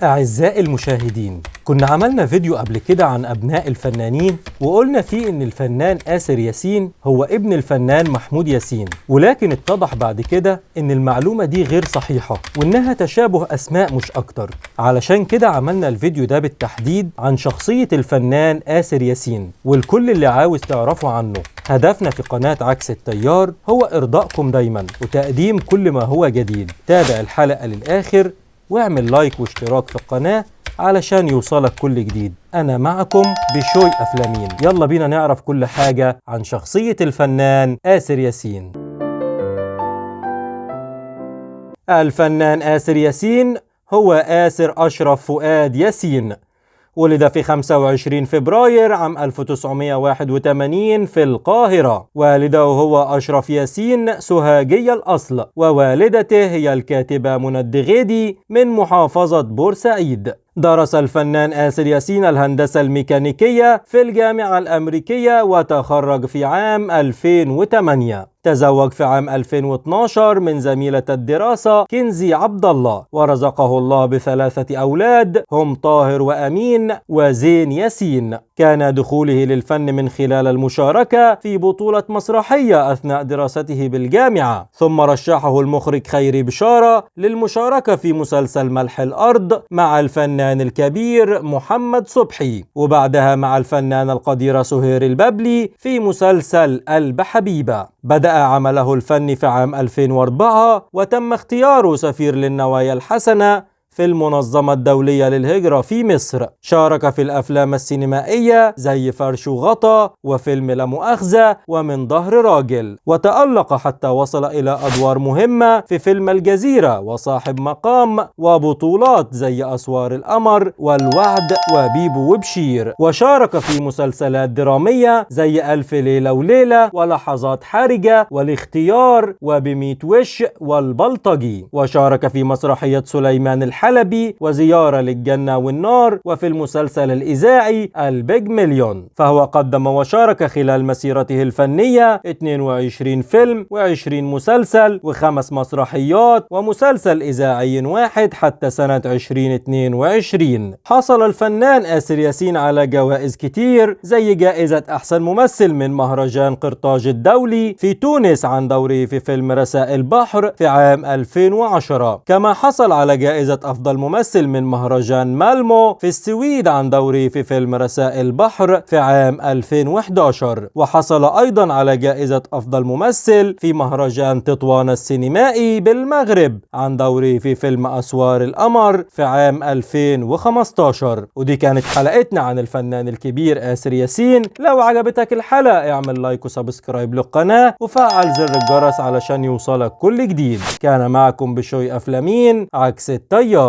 أعزائي المشاهدين، كنا عملنا فيديو قبل كده عن أبناء الفنانين وقلنا فيه إن الفنان آسر ياسين هو ابن الفنان محمود ياسين، ولكن اتضح بعد كده إن المعلومة دي غير صحيحة وإنها تشابه أسماء مش أكتر. علشان كده عملنا الفيديو ده بالتحديد عن شخصية الفنان آسر ياسين والكل اللي عاوز تعرفه عنه. هدفنا في قناة عكس التيار هو إرضائكم دايما وتقديم كل ما هو جديد. تابع الحلقة للآخر واعمل لايك واشتراك في القناة علشان يوصلك كل جديد. أنا معكم بشوي أفلامين، يلا بينا نعرف كل حاجة عن شخصية الفنان آسر ياسين. الفنان آسر ياسين هو آسر أشرف فؤاد ياسين، ولد في 25 فبراير عام 1981 في القاهرة. والده هو أشرف ياسين سوهاجي الأصل، ووالدته هي الكاتبة منى الدغيدي من محافظة بورسعيد. درس الفنان آسر ياسين الهندسة الميكانيكية في الجامعة الأمريكية وتخرج في عام 2008. تزوج في عام 2012 من زميلة الدراسة كنزي عبد الله، ورزقه الله ب3 أولاد هم طاهر وأمين وزين ياسين. كان دخوله للفن من خلال المشاركة في بطولة مسرحية أثناء دراسته بالجامعة، ثم رشحه المخرج خيري بشارة للمشاركة في مسلسل ملح الأرض مع الفنان الكبير محمد صبحي، وبعدها مع الفنانة القديرة سهير البابلي في مسلسل قلب حبيبة. بدأ عمله الفني في عام 2004 وتم اختياره سفير للنوايا الحسنة في المنظمة الدولية للهجرة في مصر. شارك في الأفلام السينمائية زي فرش وغطا وفيلم لا مؤاخذة ومن ظهر راجل، وتألق حتى وصل إلى أدوار مهمة في فيلم الجزيرة وصاحب مقام وبطولات زي أسوار القمر والوعد وبيبو وبشير. وشارك في مسلسلات درامية زي ألف ليلة وليلة ولحظات حرجة والاختيار وبميت وش والبلطجي. وشارك في مسرحية سليمان الحلبي وزيارة للجنة والنار وفي المسلسل الإذاعي البيج مليون. فهو قدم وشارك خلال مسيرته الفنية 22 فيلم و20 مسلسل و5 مسرحيات ومسلسل إذاعي واحد حتى سنة 2022. حصل الفنان آسر ياسين على جوائز كتير زي جائزة أحسن ممثل من مهرجان قرطاج الدولي في تونس عن دوره في فيلم رسائل بحر في عام 2010. كما حصل على جائزة أفضل ممثل من مهرجان مالمو في السويد عن دوره في فيلم رسائل بحر في عام 2011. وحصل أيضا على جائزة أفضل ممثل في مهرجان تطوان السينمائي بالمغرب عن دوره في فيلم أسوار القمر في عام 2015. ودي كانت حلقتنا عن الفنان الكبير آسر ياسين. لو عجبتك الحلقة اعمل لايك وسبسكرايب للقناة وفعل زر الجرس علشان يوصلك كل جديد. كان معكم بشوي أفلامين عكس التيار.